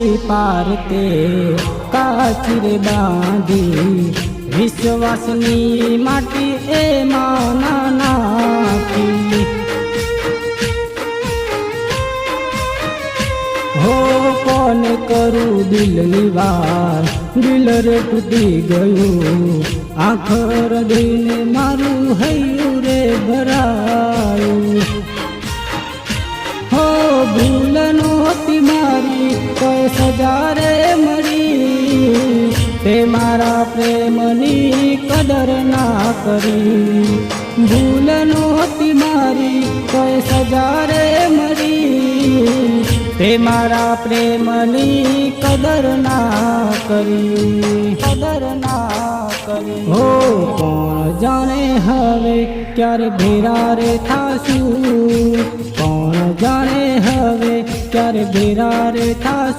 पारते काचिरे बांधी विश्वासनी माटी ए माना नाखी हो कोन करू दिलनी वार दिल रे तूटी गयु आखर दिन मारू हयु रे भरायु हो भूल नोती मारी कोई सजा रे मरी ते मारा प्रेमनी कदर ना करी भूल नोती मारी कोई सजा रे मरी ते मारा प्रेमनी कदर ना करी हो कोण जाने हवे क्यारे भेरा रे थाशु कोण जाने हवे क्यारे भेरा रे थाशु।